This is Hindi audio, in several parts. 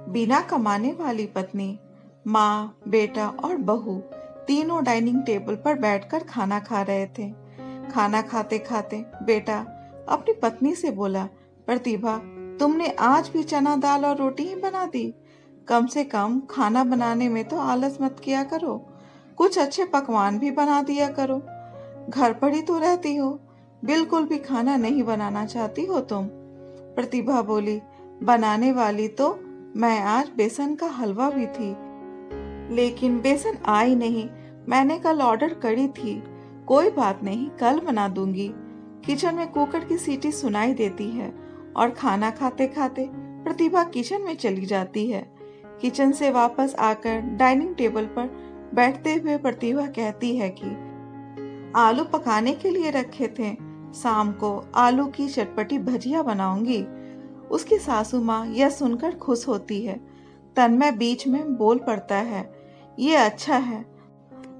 बिना कमाने वाली पत्नी, माँ, बेटा और बहू तीनों डाइनिंग टेबल पर बैठकर खाना खा रहे थे। खाना खाते खाते बेटा अपनी पत्नी से बोला, प्रतिभा, तुमने आज भी चना दाल और रोटी ही बना दी। कम से कम खाना बनाने में तो आलस मत किया करो। कुछ अच्छे पकवान भी बना दिया करो। घर पर ही तो रहती हो, बिल्कुल भी खाना नहीं बनाना चाहती हो तुम। प्रतिभा बोली, बनाने वाली तो मैं आज बेसन का हलवा भी थी, लेकिन बेसन आई नहीं। मैंने कल ऑर्डर करी थी। कोई बात नहीं, कल बना दूंगी। किचन में कुकर की सीटी सुनाई देती है और खाना खाते खाते प्रतिभा किचन में चली जाती है। किचन से वापस आकर डाइनिंग टेबल पर बैठते हुए प्रतिभा कहती है कि आलू पकाने के लिए रखे थे, शाम को आलू की चटपटी भजिया बनाऊंगी। उसकी सासू माँ यह सुनकर खुश होती है। तन्मय बीच में बोल पड़ता है, ये अच्छा है,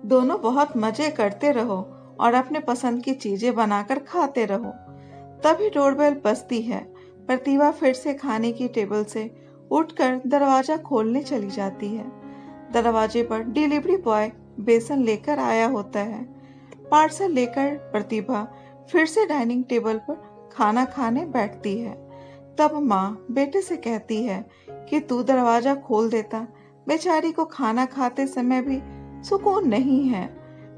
दोनों बहुत मजे करते रहो और अपने पसंद की चीजें बनाकर खाते रहो। तभी डोरबेल बजती है। प्रतिभा फिर से खाने की टेबल से उठकर दरवाजा खोलने चली जाती है। दरवाजे पर डिलीवरी बॉय बेसन लेकर आया होता है। पार्सल लेकर प्रतिभा फिर से डाइनिंग टेबल पर खाना खाने बैठती है। तब माँ बेटे से कहती है कि तू दरवाजा खोल देता, बेचारी को खाना खाते समय भी सुकून नहीं है।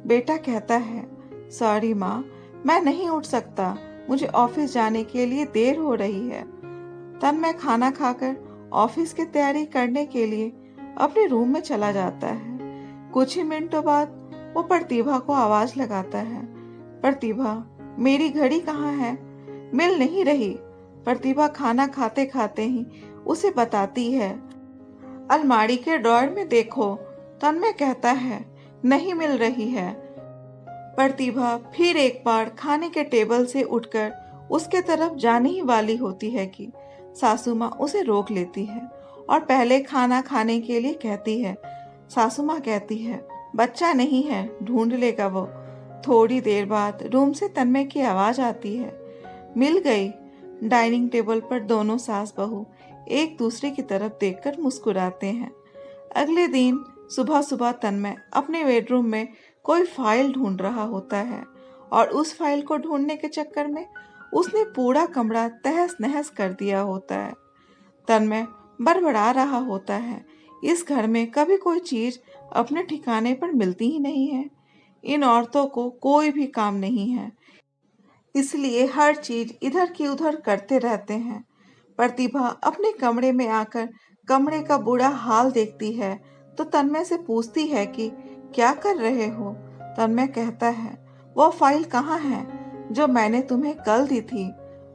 बेटा कहता है, सॉरी माँ, मैं नहीं उठ सकता, मुझे ऑफिस जाने के लिए देर हो रही है। तन्मय खाना खाकर ऑफिस की तैयारी करने के लिए अपने रूम में चला जाता है। कुछ ही मिनटों बाद वो प्रतिभा को आवाज लगाता है, प्रतिभा, मेरी घड़ी कहाँ है? मिल नहीं रही। प्रतिभा खाना खाते खाते ही उसे बताती है, अलमारी के ड्रॉयर में देखो। तन्मय कहता है, नहीं मिल रही है। प्रतिभा फिर एक बार खाने के टेबल से उठकर उसके तरफ जाने ही वाली होती है कि सासू माँ उसे रोक लेती है और पहले खाना खाने के लिए कहती है। सासू माँ कहती है, बच्चा नहीं है, ढूंढ लेगा वो। थोड़ी देर बाद रूम से तन्मय की आवाज आती है, मिल गई। डाइनिंग टेबल पर दोनों सास बहू एक दूसरे की तरफ देखकर मुस्कुराते हैं। अगले दिन सुबह सुबह तन्मय अपने बेडरूम में कोई फाइल ढूंढ रहा होता है और उस फाइल को ढूंढने के चक्कर में उसने पूरा कमरा तहस नहस कर दिया होता है। तन्मय बड़बड़ा रहा होता है, इस घर में कभी कोई चीज अपने ठिकाने पर मिलती ही नहीं है। इन औरतों को कोई भी काम नहीं है, इसलिए हर चीज इधर की उधर करते रहते हैं। प्रतिभा अपने कमरे में आकर कमरे का बुरा हाल देखती है तो तन्मय से पूछती है कि क्या कर रहे हो? तन्मय कहता है, वो फाइल कहाँ है जो मैंने तुम्हें कल दी थी?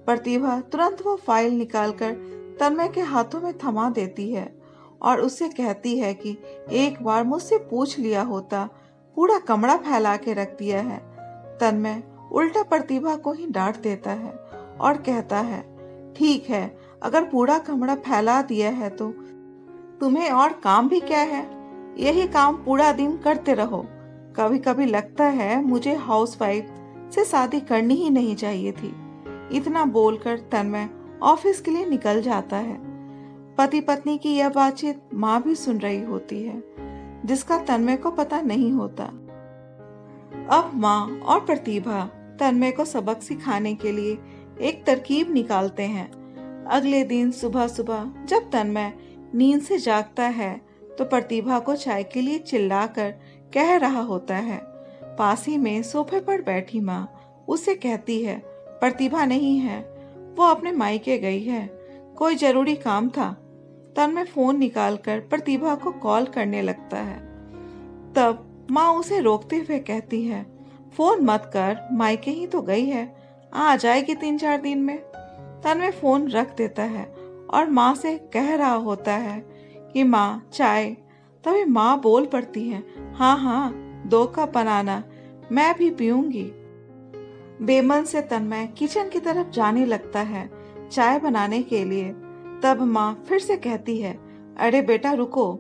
प्रतिभा तुरंत वो फाइल निकालकर तन्मय के हाथों में थमा देती है और उससे कहती है कि एक बार मुझसे पूछ लिया होता, पूरा कमरा फैला के रख दिया है। तन्मय उल्टा प्रतिभा को ही डांट देता है और कहता है, ठीक है, अगर पूरा कमरा फैला दिया है तो तुम्हें और काम भी क्या है? यही काम पूरा दिन करते रहो। कभी कभी लगता है मुझे हाउसवाइफ से शादी करनी ही नहीं चाहिए थी। इतना बोलकर तन्मय ऑफिस के लिए निकल जाता है। पति पत्नी की यह बातचीत माँ भी सुन रही होती है, जिसका तन्मय को पता नहीं होता। अब माँ और प्रतिभा तन्मय को सबक सिखाने के लिए एक तरकीब निकालते हैं। अगले दिन सुबह सुबह जब तन्मय नींद से जागता है तो प्रतिभा को चाय के लिए चिल्लाकर कह रहा होता है। पास ही में सोफे पर बैठी माँ उसे कहती है, प्रतिभा नहीं है, वो अपने मायके गई है, कोई जरूरी काम था। तन्मय फोन निकालकर प्रतिभा को कॉल करने लगता है। तब माँ उसे रोकते हुए कहती है, फोन मत कर, मायके ही तो गई है, आ जाएगी 3-4 दिन में। तन्मय फोन रख देता है और माँ से कह रहा होता है कि माँ चाय। तभी माँ बोल पड़ती है, हाँ हाँ, 2 कप बनाना, मैं भी पीऊंगी। बेमन से तन्मय किचन की तरफ जाने लगता है चाय बनाने के लिए। तब माँ फिर से कहती है, अरे बेटा रुको।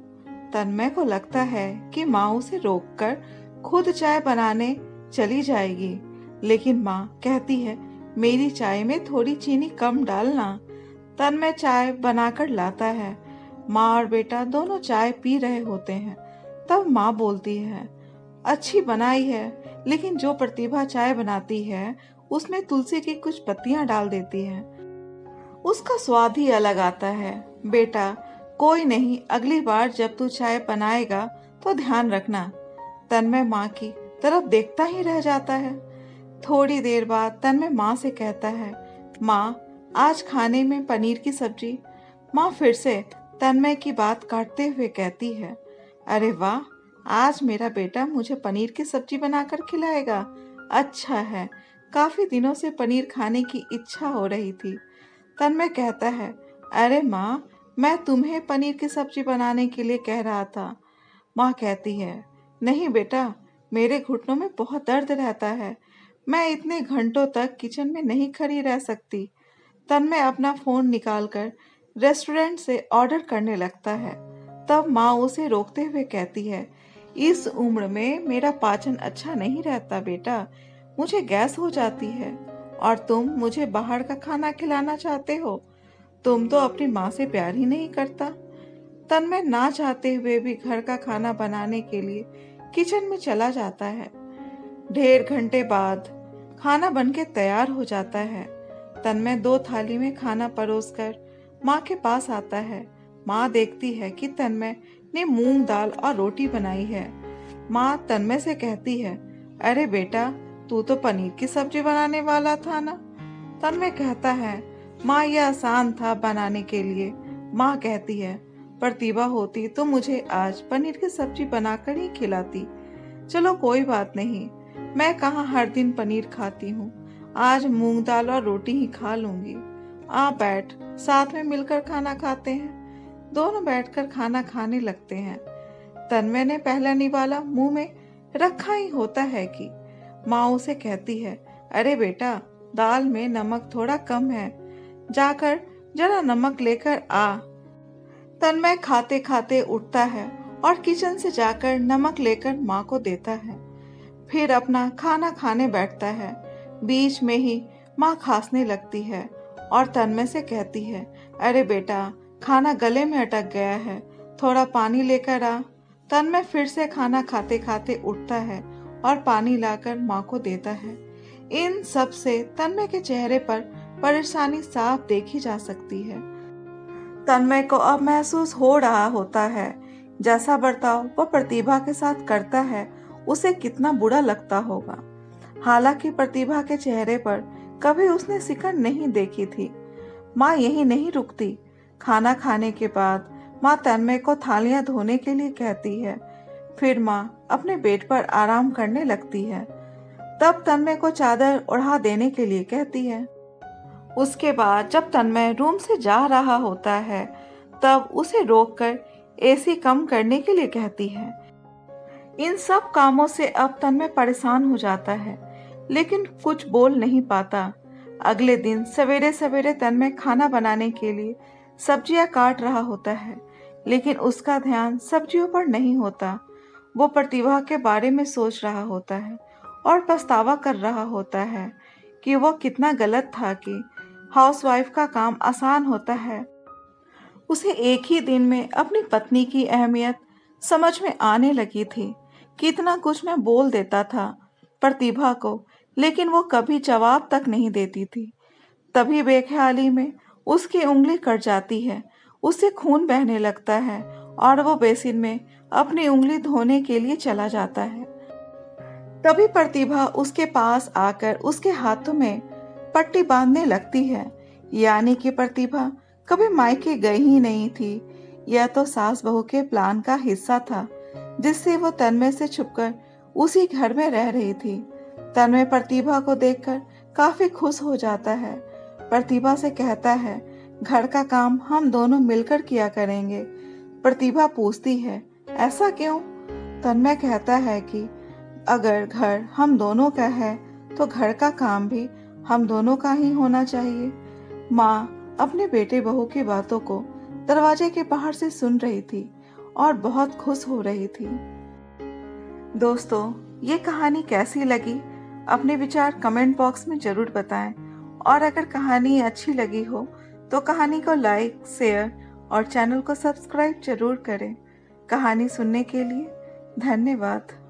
तन्मय को लगता है कि माँ उसे रोककर खुद चाय बनाने चली जाएगी, लेकिन माँ कहती है, मेरी चाय में थोड़ी चीनी कम डालना। तन्मय चाय बनाकर लाता है। माँ और बेटा दोनों चाय पी रहे होते हैं। तब माँ बोलती है, अच्छी बनाई है, लेकिन जो प्रतिभा चाय बनाती है उसमें तुलसी की कुछ पत्तियां डाल देती है, उसका स्वाद ही अलग आता है। बेटा, कोई नहीं, अगली बार जब तू चाय बनाएगा तो ध्यान रखना। तन्मय माँ की तरफ देखता ही रह जाता है। थोड़ी देर बाद तन्मय माँ से कहता है, माँ, आज खाने में पनीर की सब्जी। माँ फिर से तन्मय की बात काटते हुए कहती है, अरे वाह, आज मेरा बेटा मुझे पनीर की सब्जी बनाकर खिलाएगा। अच्छा है, काफी दिनों से पनीर खाने की इच्छा हो रही थी। तन्मय कहता है, अरे माँ, मैं तुम्हें पनीर की सब्जी बनाने के लिए कह रहा था। माँ कहती है, नहीं बेटा, मेरे घुटनों में बहुत दर्द रहता है, मैं इतने घंटों तक किचन में नहीं खड़ी रह सकती। तन्मय अपना फोन निकालकर रेस्टोरेंट से ऑर्डर करने लगता है। तब माँ उसे रोकते हुए कहती है, इस उम्र में मेरा पाचन अच्छा नहीं रहता बेटा, मुझे गैस हो जाती है, और तुम मुझे बाहर का खाना खिलाना चाहते हो। तुम तो अपनी माँ से प्यार ही नहीं करता। तन्मय ना चाहते हुए भी घर का खाना बनाने के लिए किचन में चला जाता है। ढेर घंटे बाद खाना बनके तैयार हो जाता है। तन्मय 2 थाली में खाना परोसकर माँ के पास आता है। माँ देखती है कि तन्मय ने मूंग दाल और रोटी बनाई है। माँ तन्मय से कहती है, अरे बेटा, तू तो पनीर की सब्जी बनाने वाला था ना। तन्मय कहता है, माँ, यह आसान था बनाने के लिए। माँ कहती है, प्रतिभा होती तो मुझे आज पनीर की सब्जी बनाकर ही खिलाती। चलो कोई बात नहीं, मैं कहाँ हर दिन पनीर खाती हूँ, आज मूंग दाल और रोटी ही खा लूंगी। आ बैठ, साथ में मिलकर खाना खाते हैं। दोनों बैठकर खाना खाने लगते हैं। तन्मय ने पहला निवाला मुंह में रखा ही होता है कि माँ उसे कहती है, अरे बेटा, दाल में नमक थोड़ा कम है, जाकर जरा नमक लेकर आ। तन्मय खाते खाते उठता है और किचन से जाकर नमक लेकर माँ को देता है। फिर अपना खाना खाने बैठता है। बीच में ही माँ खांसने लगती है और तन्मय से कहती है, अरे बेटा, खाना गले में अटक गया है, थोड़ा पानी लेकर आ। तन्मय फिर से खाना खाते खाते उठता है और पानी लाकर माँ को देता है। इन सब से तन्मय के चेहरे पर परेशानी साफ देखी जा सकती है। तन्मय को अब महसूस हो रहा होता है, जैसा बर्ताव वह प्रतिभा के साथ करता है उसे कितना बुरा लगता होगा। हालांकि प्रतिभा के चेहरे पर कभी उसने सिकन नहीं देखी थी। माँ यही नहीं रुकती। खाना खाने के बाद माँ तन्मय को थालियां धोने के लिए कहती है। फिर माँ अपने बेड पर आराम करने लगती है। तब तन्मय को चादर ओढ़ा देने के लिए कहती है। उसके बाद जब तन्मय रूम से जा रहा होता है, तब उसे रोककर एसी कम करने के लिए कहती है। इन सब कामों से अब तन्मय परेशान हो जाता है, लेकिन कुछ बोल नहीं पाता। अगले दिन सवेरे सवेरे तन्मय खाना बनाने के लिए सब्जियां काट रहा होता है, लेकिन उसका ध्यान सब्जियों पर नहीं होता। वो प्रतिभा के बारे में सोच रहा होता है और पछतावा कर रहा होता है कि वो कितना गलत था कि हाउसवाइफ का काम आसान होता है। उसे एक ही दिन में अपनी पत्नी की अहमियत समझ में आने लगी थी। कितना कुछ मैं बोल देता था प्रतिभा को, लेकिन वो कभी जवाब तक नहीं देती थी। तभी बेख्याली में उसकी उंगली कट जाती है, उससे खून बहने लगता है और वो बेसिन में अपनी उंगली धोने के लिए चला जाता है। तभी प्रतिभा उसके पास आकर उसके हाथों में पट्टी बांधने लगती है। यानी कि प्रतिभा कभी मायके गई ही नहीं थी। यह तो सास बहू के प्लान का हिस्सा था, जिससे वो तन्मय से छुपकर उसी घर में रह रही थी। तन्मय प्रतिभा को देखकर काफी खुश हो जाता है। प्रतिभा से कहता है, घर का काम हम दोनों मिलकर किया करेंगे। प्रतिभा पूछती है, ऐसा क्यों? तन्मय कहता है कि अगर घर हम दोनों का है तो घर का काम भी हम दोनों का ही होना चाहिए। माँ अपने बेटे बहू की बातों को दरवाजे के बाहर से सुन रही थी और बहुत खुश हो रही थी। दोस्तों, ये कहानी कैसी लगी? अपने विचार कमेंट बॉक्स में जरूर बताएं, और अगर कहानी अच्छी लगी हो तो कहानी को लाइक, शेयर और चैनल को सब्सक्राइब जरूर करें। कहानी सुनने के लिए धन्यवाद।